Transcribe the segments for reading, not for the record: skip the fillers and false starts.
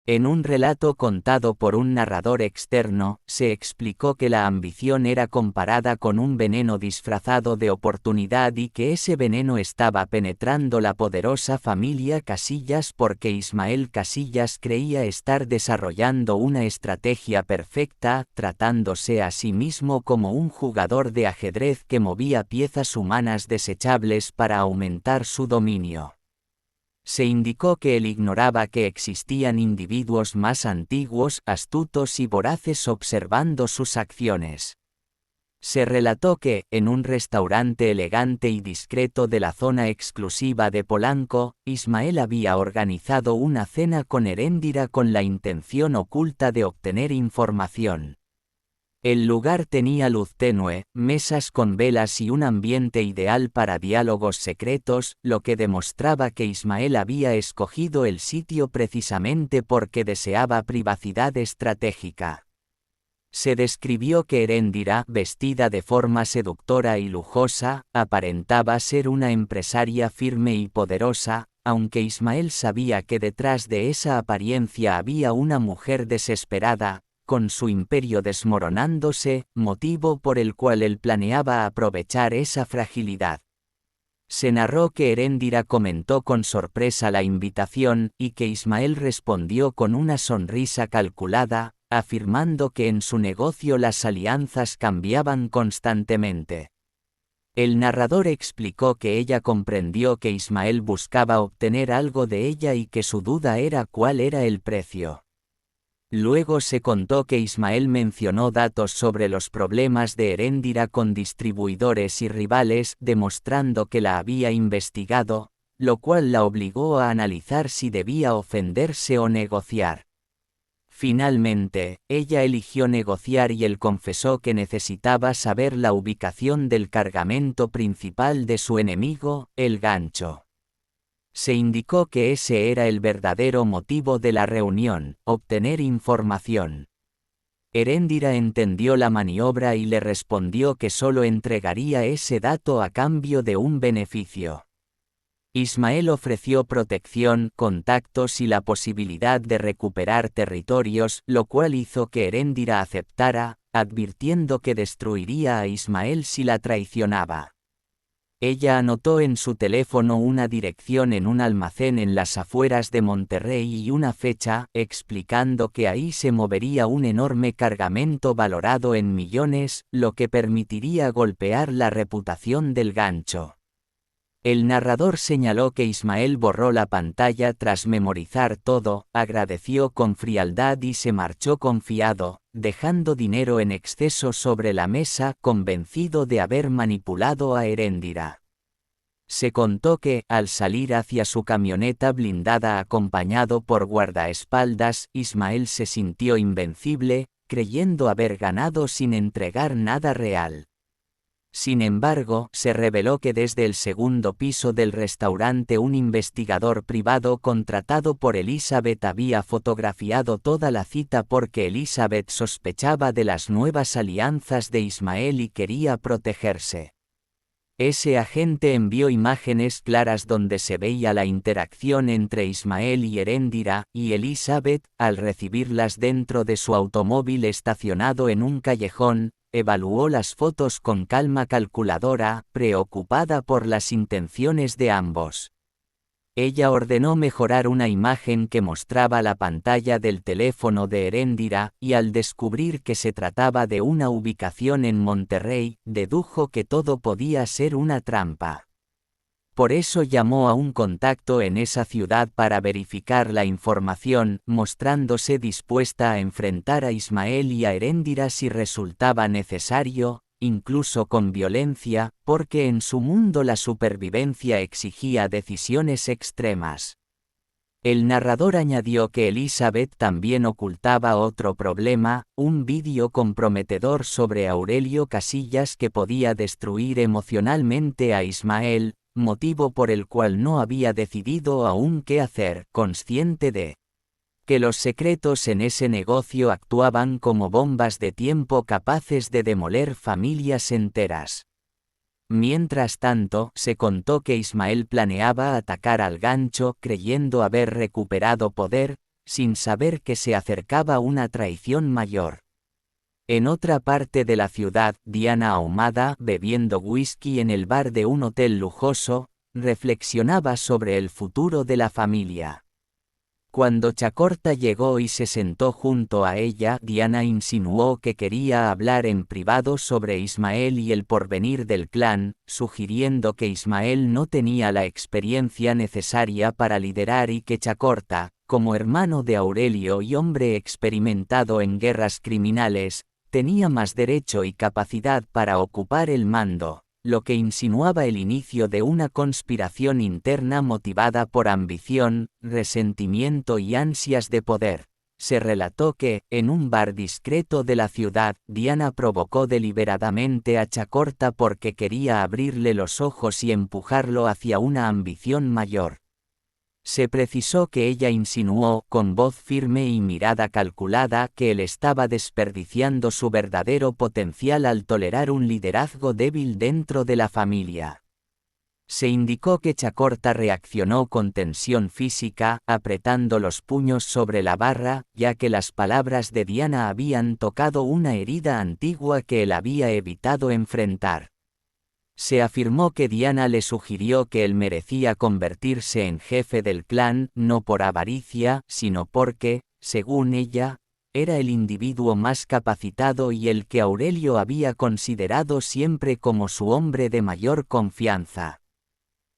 En un relato contado por un narrador externo, se explicó que la ambición era comparada con un veneno disfrazado de oportunidad y que ese veneno estaba penetrando la poderosa familia Casillas porque Ismael Casillas creía estar desarrollando una estrategia perfecta, tratándose a sí mismo como un jugador de ajedrez que movía piezas humanas desechables para aumentar su dominio. Se indicó que él ignoraba que existían individuos más antiguos, astutos y voraces observando sus acciones. Se relató que, en un restaurante elegante y discreto de la zona exclusiva de Polanco, Ismael había organizado una cena con Heréndira con la intención oculta de obtener información. El lugar tenía luz tenue, mesas con velas y un ambiente ideal para diálogos secretos, lo que demostraba que Ismael había escogido el sitio precisamente porque deseaba privacidad estratégica. Se describió que Heréndira, vestida de forma seductora y lujosa, aparentaba ser una empresaria firme y poderosa, aunque Ismael sabía que detrás de esa apariencia había una mujer desesperada, con su imperio desmoronándose, motivo por el cual él planeaba aprovechar esa fragilidad. Se narró que Heréndira comentó con sorpresa la invitación y que Ismael respondió con una sonrisa calculada, afirmando que en su negocio las alianzas cambiaban constantemente. El narrador explicó que ella comprendió que Ismael buscaba obtener algo de ella y que su duda era cuál era el precio. Luego se contó que Ismael mencionó datos sobre los problemas de Heréndira con distribuidores y rivales, demostrando que la había investigado, lo cual la obligó a analizar si debía ofenderse o negociar. Finalmente, ella eligió negociar y él confesó que necesitaba saber la ubicación del cargamento principal de su enemigo, el gancho. Se indicó que ese era el verdadero motivo de la reunión, obtener información. Heréndira entendió la maniobra y le respondió que solo entregaría ese dato a cambio de un beneficio. Ismael ofreció protección, contactos y la posibilidad de recuperar territorios, lo cual hizo que Heréndira aceptara, advirtiendo que destruiría a Ismael si la traicionaba. Ella anotó en su teléfono una dirección en un almacén en las afueras de Monterrey y una fecha, explicando que ahí se movería un enorme cargamento valorado en millones, lo que permitiría golpear la reputación del gancho. El narrador señaló que Ismael borró la pantalla tras memorizar todo, agradeció con frialdad y se marchó confiado, dejando dinero en exceso sobre la mesa, convencido de haber manipulado a Heréndira. Se contó que, al salir hacia su camioneta blindada acompañado por guardaespaldas, Ismael se sintió invencible, creyendo haber ganado sin entregar nada real. Sin embargo, se reveló que desde el segundo piso del restaurante un investigador privado contratado por Elizabeth había fotografiado toda la cita porque Elizabeth sospechaba de las nuevas alianzas de Ismael y quería protegerse. Ese agente envió imágenes claras donde se veía la interacción entre Ismael y Heréndira, y Elizabeth, al recibirlas dentro de su automóvil estacionado en un callejón, evaluó las fotos con calma calculadora, preocupada por las intenciones de ambos. Ella ordenó mejorar una imagen que mostraba la pantalla del teléfono de Heréndira, y al descubrir que se trataba de una ubicación en Monterrey, dedujo que todo podía ser una trampa. Por eso llamó a un contacto en esa ciudad para verificar la información, mostrándose dispuesta a enfrentar a Ismael y a Heréndira si resultaba necesario, incluso con violencia, porque en su mundo la supervivencia exigía decisiones extremas. El narrador añadió que Elizabeth también ocultaba otro problema, un vídeo comprometedor sobre Aurelio Casillas que podía destruir emocionalmente a Ismael, motivo por el cual no había decidido aún qué hacer, consciente de que los secretos en ese negocio actuaban como bombas de tiempo capaces de demoler familias enteras. Mientras tanto, se contó que Ismael planeaba atacar al gancho creyendo haber recuperado poder, sin saber que se acercaba una traición mayor. En otra parte de la ciudad, Diana ahumada, bebiendo whisky en el bar de un hotel lujoso, reflexionaba sobre el futuro de la familia. Cuando Chakorta llegó y se sentó junto a ella, Diana insinuó que quería hablar en privado sobre Ismael y el porvenir del clan, sugiriendo que Ismael no tenía la experiencia necesaria para liderar y que Chakorta, como hermano de Aurelio y hombre experimentado en guerras criminales, tenía más derecho y capacidad para ocupar el mando, lo que insinuaba el inicio de una conspiración interna motivada por ambición, resentimiento y ansias de poder. Se relató que, en un bar discreto de la ciudad, Diana provocó deliberadamente a Chakorta porque quería abrirle los ojos y empujarlo hacia una ambición mayor. Se precisó que ella insinuó, con voz firme y mirada calculada, que él estaba desperdiciando su verdadero potencial al tolerar un liderazgo débil dentro de la familia. Se indicó que Chakorta reaccionó con tensión física, apretando los puños sobre la barra, ya que las palabras de Diana habían tocado una herida antigua que él había evitado enfrentar. Se afirmó que Diana le sugirió que él merecía convertirse en jefe del clan, no por avaricia, sino porque, según ella, era el individuo más capacitado y el que Aurelio había considerado siempre como su hombre de mayor confianza.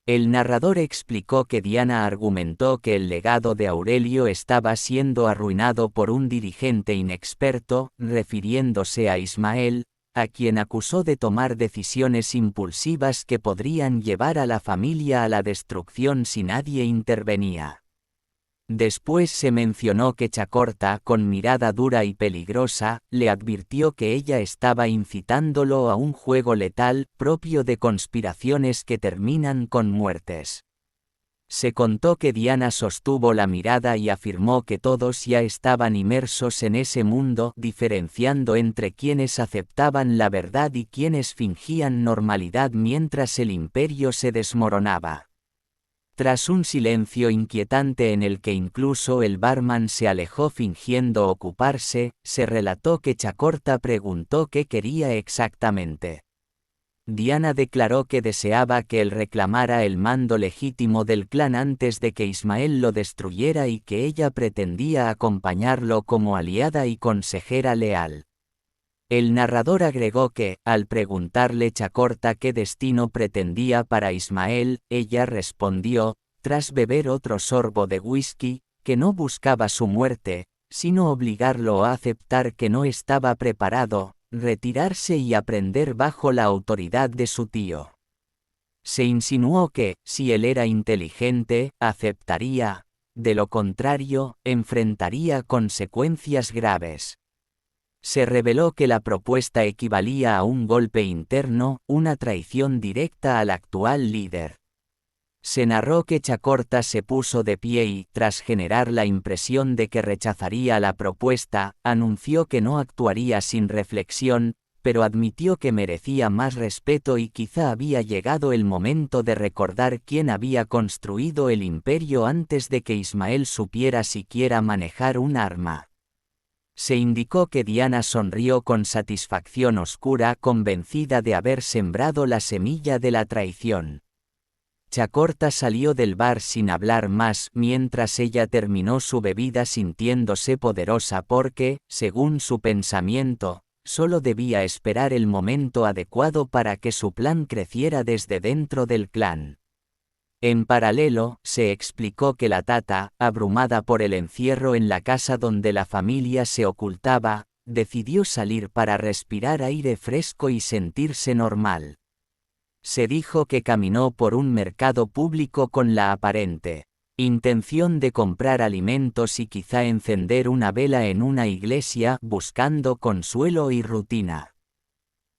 El narrador explicó que Diana argumentó que el legado de Aurelio estaba siendo arruinado por un dirigente inexperto, refiriéndose a Ismael, a quien acusó de tomar decisiones impulsivas que podrían llevar a la familia a la destrucción si nadie intervenía. Después se mencionó que Chakorta, con mirada dura y peligrosa, le advirtió que ella estaba incitándolo a un juego letal, propio de conspiraciones que terminan con muertes. Se contó que Diana sostuvo la mirada y afirmó que todos ya estaban inmersos en ese mundo, diferenciando entre quienes aceptaban la verdad y quienes fingían normalidad mientras el imperio se desmoronaba. Tras un silencio inquietante en el que incluso el barman se alejó fingiendo ocuparse, se relató que Chakorta preguntó qué quería exactamente. Diana declaró que deseaba que él reclamara el mando legítimo del clan antes de que Ismael lo destruyera y que ella pretendía acompañarlo como aliada y consejera leal. El narrador agregó que, al preguntarle Chakorta qué destino pretendía para Ismael, ella respondió, tras beber otro sorbo de whisky, que no buscaba su muerte, sino obligarlo a aceptar que no estaba preparado, retirarse y aprender bajo la autoridad de su tío. Se insinuó que, si él era inteligente, aceptaría, de lo contrario, enfrentaría consecuencias graves. Se reveló que la propuesta equivalía a un golpe interno, una traición directa al actual líder. Se narró que Chakorta se puso de pie y, tras generar la impresión de que rechazaría la propuesta, anunció que no actuaría sin reflexión, pero admitió que merecía más respeto y quizá había llegado el momento de recordar quién había construido el imperio antes de que Ismael supiera siquiera manejar un arma. Se indicó que Diana sonrió con satisfacción oscura, convencida de haber sembrado la semilla de la traición. Chakorta salió del bar sin hablar más mientras ella terminó su bebida sintiéndose poderosa porque, según su pensamiento, solo debía esperar el momento adecuado para que su plan creciera desde dentro del clan. En paralelo, se explicó que la Tata, abrumada por el encierro en la casa donde la familia se ocultaba, decidió salir para respirar aire fresco y sentirse normal. Se dijo que caminó por un mercado público con la aparente intención de comprar alimentos y quizá encender una vela en una iglesia, buscando consuelo y rutina.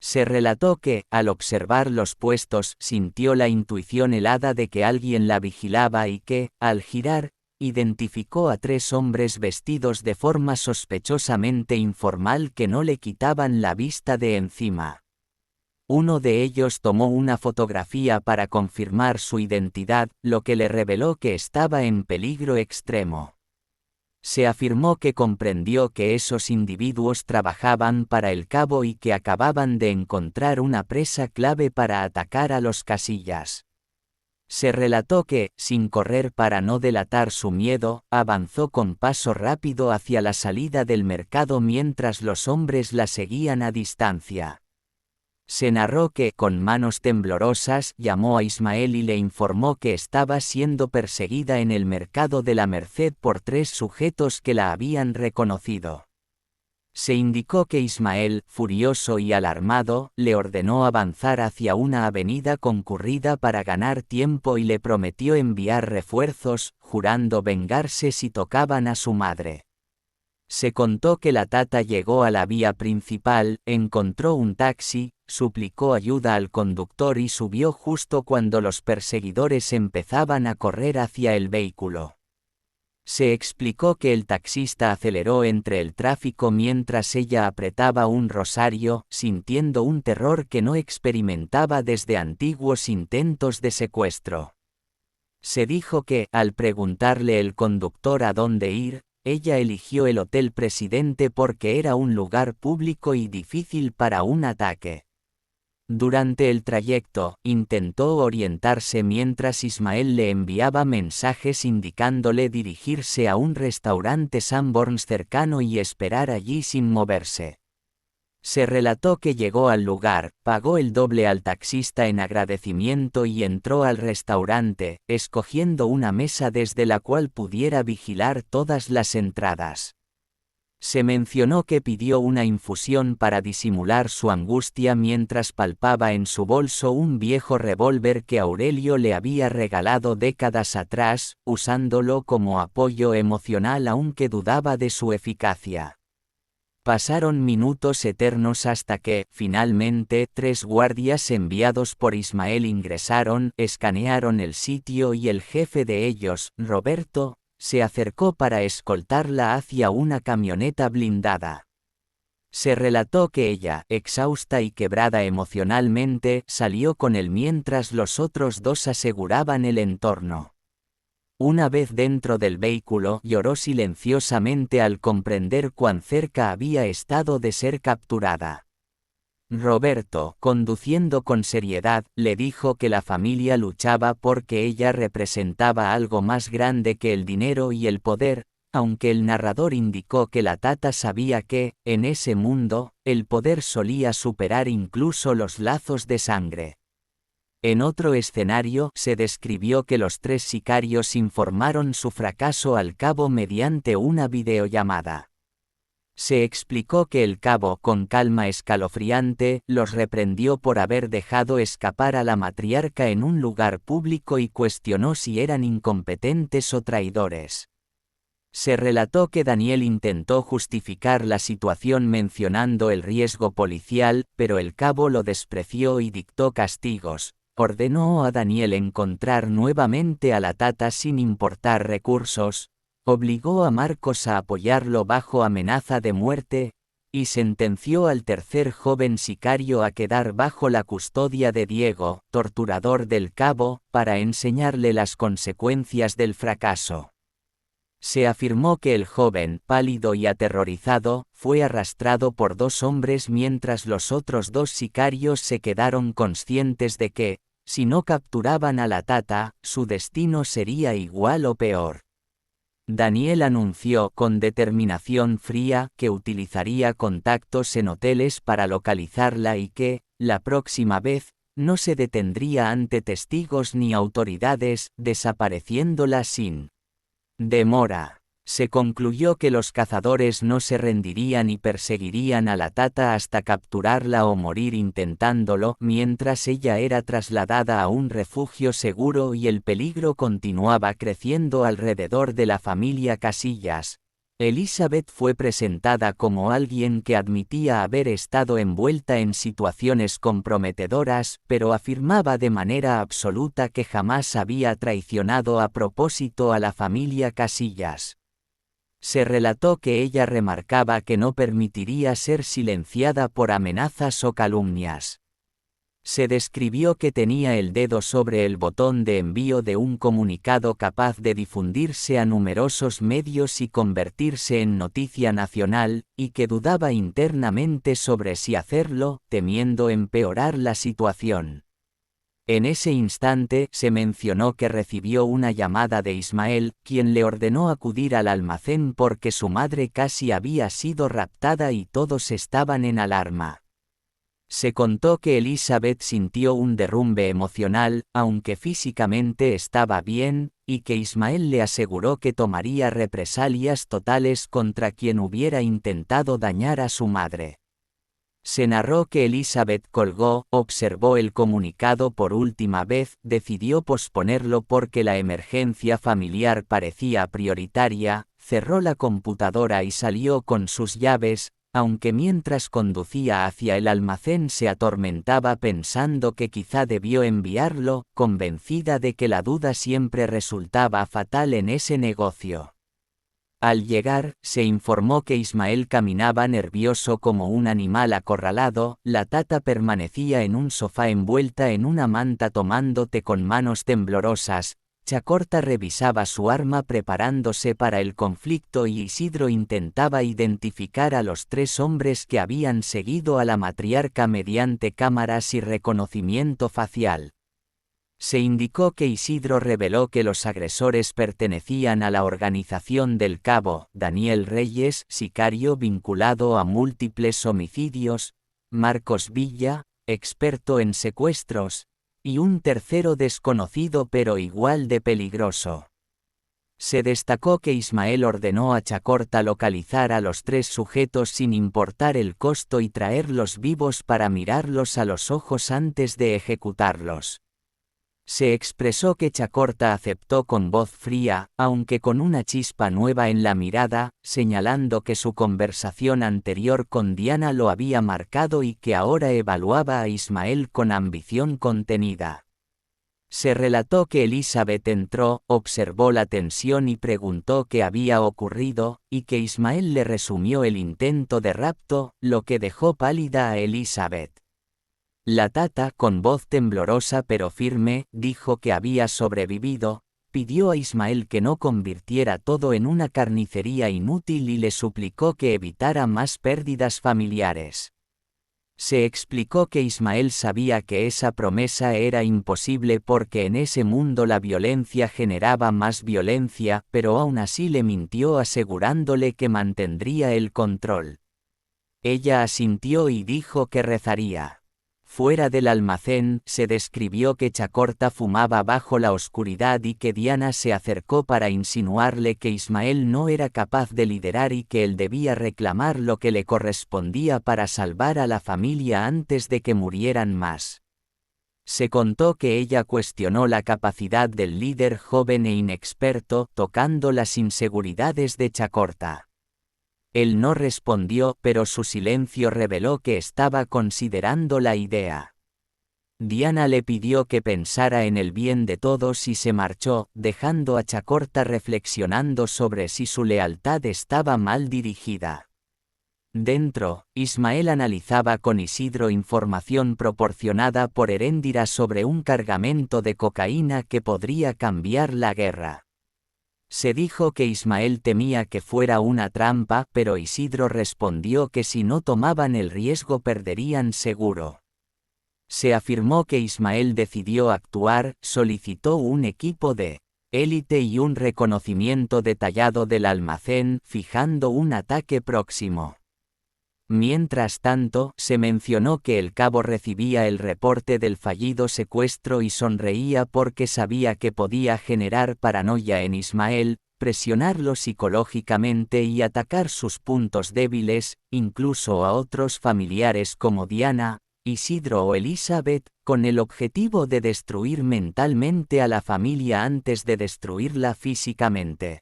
Se relató que, al observar los puestos, sintió la intuición helada de que alguien la vigilaba y que, al girar, identificó a 3 hombres vestidos de forma sospechosamente informal que no le quitaban la vista de encima. Uno de ellos tomó una fotografía para confirmar su identidad, lo que le reveló que estaba en peligro extremo. Se afirmó que comprendió que esos individuos trabajaban para el cabo y que acababan de encontrar una presa clave para atacar a los Casillas. Se relató que, sin correr para no delatar su miedo, avanzó con paso rápido hacia la salida del mercado mientras los hombres la seguían a distancia. Se narró que, con manos temblorosas, llamó a Ismael y le informó que estaba siendo perseguida en el mercado de la Merced por 3 sujetos que la habían reconocido. Se indicó que Ismael, furioso y alarmado, le ordenó avanzar hacia una avenida concurrida para ganar tiempo y le prometió enviar refuerzos, jurando vengarse si tocaban a su madre. Se contó que la Tata llegó a la vía principal, encontró un taxi, suplicó ayuda al conductor y subió justo cuando los perseguidores empezaban a correr hacia el vehículo. Se explicó que el taxista aceleró entre el tráfico mientras ella apretaba un rosario, sintiendo un terror que no experimentaba desde antiguos intentos de secuestro. Se dijo que, al preguntarle el conductor a dónde ir, ella eligió el Hotel Presidente porque era un lugar público y difícil para un ataque. Durante el trayecto, intentó orientarse mientras Ismael le enviaba mensajes indicándole dirigirse a un restaurante Sanborns cercano y esperar allí sin moverse. Se relató que llegó al lugar, pagó el doble al taxista en agradecimiento y entró al restaurante, escogiendo una mesa desde la cual pudiera vigilar todas las entradas. Se mencionó que pidió una infusión para disimular su angustia mientras palpaba en su bolso un viejo revólver que Aurelio le había regalado décadas atrás, usándolo como apoyo emocional aunque dudaba de su eficacia. Pasaron minutos eternos hasta que, finalmente, 3 guardias enviados por Ismael ingresaron, escanearon el sitio y el jefe de ellos, Roberto, se acercó para escoltarla hacia una camioneta blindada. Se relató que ella, exhausta y quebrada emocionalmente, salió con él mientras los otros 2 aseguraban el entorno. Una vez dentro del vehículo, lloró silenciosamente al comprender cuán cerca había estado de ser capturada. Roberto, conduciendo con seriedad, le dijo que la familia luchaba porque ella representaba algo más grande que el dinero y el poder, aunque el narrador indicó que la Tata sabía que, en ese mundo, el poder solía superar incluso los lazos de sangre. En otro escenario, se describió que los 3 sicarios informaron su fracaso al cabo mediante una videollamada. Se explicó que el cabo, con calma escalofriante, los reprendió por haber dejado escapar a la matriarca en un lugar público y cuestionó si eran incompetentes o traidores. Se relató que Daniel intentó justificar la situación mencionando el riesgo policial, pero el cabo lo despreció y dictó castigos. Ordenó a Daniel encontrar nuevamente a la Tata sin importar recursos, obligó a Marcos a apoyarlo bajo amenaza de muerte, y sentenció al tercer joven sicario a quedar bajo la custodia de Diego, torturador del cabo, para enseñarle las consecuencias del fracaso. Se afirmó que el joven, pálido y aterrorizado, fue arrastrado por 2 hombres mientras los otros 2 sicarios se quedaron conscientes de que, si no capturaban a la Tata, su destino sería igual o peor. Daniel anunció con determinación fría que utilizaría contactos en hoteles para localizarla y que, la próxima vez, no se detendría ante testigos ni autoridades, desapareciéndola sin demora. Se concluyó que los cazadores no se rendirían y perseguirían a la Tata hasta capturarla o morir intentándolo, mientras ella era trasladada a un refugio seguro y el peligro continuaba creciendo alrededor de la familia Casillas. Elizabeth fue presentada como alguien que admitía haber estado envuelta en situaciones comprometedoras, pero afirmaba de manera absoluta que jamás había traicionado a propósito a la familia Casillas. Se relató que ella remarcaba que no permitiría ser silenciada por amenazas o calumnias. Se describió que tenía el dedo sobre el botón de envío de un comunicado capaz de difundirse a numerosos medios y convertirse en noticia nacional, y que dudaba internamente sobre si hacerlo, temiendo empeorar la situación. En ese instante se mencionó que recibió una llamada de Ismael, quien le ordenó acudir al almacén porque su madre casi había sido raptada y todos estaban en alarma. Se contó que Elizabeth sintió un derrumbe emocional, aunque físicamente estaba bien, y que Ismael le aseguró que tomaría represalias totales contra quien hubiera intentado dañar a su madre. Se narró que Elizabeth colgó, observó el comunicado por última vez, decidió posponerlo porque la emergencia familiar parecía prioritaria, cerró la computadora y salió con sus llaves, aunque mientras conducía hacia el almacén se atormentaba pensando que quizá debió enviarlo, convencida de que la duda siempre resultaba fatal en ese negocio. Al llegar, se informó que Ismael caminaba nervioso como un animal acorralado, la tata permanecía en un sofá envuelta en una manta tomando té con manos temblorosas, Chacorta revisaba su arma preparándose para el conflicto y Isidro intentaba identificar a los 3 hombres que habían seguido a la matriarca mediante cámaras y reconocimiento facial. Se indicó que Isidro reveló que los agresores pertenecían a la organización del cabo Daniel Reyes, sicario vinculado a múltiples homicidios, Marcos Villa, experto en secuestros, y un tercero desconocido pero igual de peligroso. Se destacó que Ismael ordenó a Chacorta localizar a los 3 sujetos sin importar el costo y traerlos vivos para mirarlos a los ojos antes de ejecutarlos. Se expresó que Chacorta aceptó con voz fría, aunque con una chispa nueva en la mirada, señalando que su conversación anterior con Diana lo había marcado y que ahora evaluaba a Ismael con ambición contenida. Se relató que Elizabeth entró, observó la tensión y preguntó qué había ocurrido, y que Ismael le resumió el intento de rapto, lo que dejó pálida a Elizabeth. La tata, con voz temblorosa pero firme, dijo que había sobrevivido, pidió a Ismael que no convirtiera todo en una carnicería inútil y le suplicó que evitara más pérdidas familiares. Se explicó que Ismael sabía que esa promesa era imposible porque en ese mundo la violencia generaba más violencia, pero aún así le mintió asegurándole que mantendría el control. Ella asintió y dijo que rezaría. Fuera del almacén, se describió que Chacorta fumaba bajo la oscuridad y que Diana se acercó para insinuarle que Ismael no era capaz de liderar y que él debía reclamar lo que le correspondía para salvar a la familia antes de que murieran más. Se contó que ella cuestionó la capacidad del líder joven e inexperto, tocando las inseguridades de Chacorta. Él no respondió, pero su silencio reveló que estaba considerando la idea. Diana le pidió que pensara en el bien de todos y se marchó, dejando a Chacorta reflexionando sobre si su lealtad estaba mal dirigida. Dentro, Ismael analizaba con Isidro información proporcionada por Heréndira sobre un cargamento de cocaína que podría cambiar la guerra. Se dijo que Ismael temía que fuera una trampa, pero Isidro respondió que si no tomaban el riesgo perderían seguro. Se afirmó que Ismael decidió actuar, solicitó un equipo de élite y un reconocimiento detallado del almacén, fijando un ataque próximo. Mientras tanto, se mencionó que el cabo recibía el reporte del fallido secuestro y sonreía porque sabía que podía generar paranoia en Ismael, presionarlo psicológicamente y atacar sus puntos débiles, incluso a otros familiares como Diana, Isidro o Elizabeth, con el objetivo de destruir mentalmente a la familia antes de destruirla físicamente.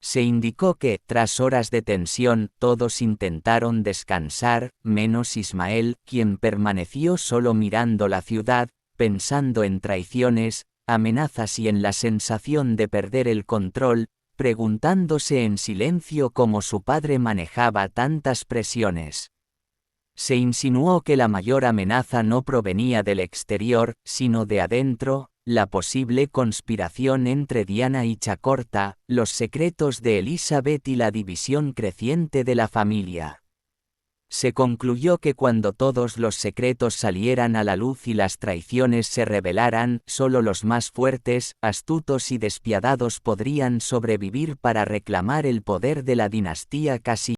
Se indicó que, tras horas de tensión, todos intentaron descansar, menos Ismael, quien permaneció solo mirando la ciudad, pensando en traiciones, amenazas y en la sensación de perder el control, preguntándose en silencio cómo su padre manejaba tantas presiones. Se insinuó que la mayor amenaza no provenía del exterior, sino de adentro, la posible conspiración entre Diana y Chacorta, los secretos de Elizabeth y la división creciente de la familia. Se concluyó que cuando todos los secretos salieran a la luz y las traiciones se revelaran, solo los más fuertes, astutos y despiadados podrían sobrevivir para reclamar el poder de la dinastía Casillas.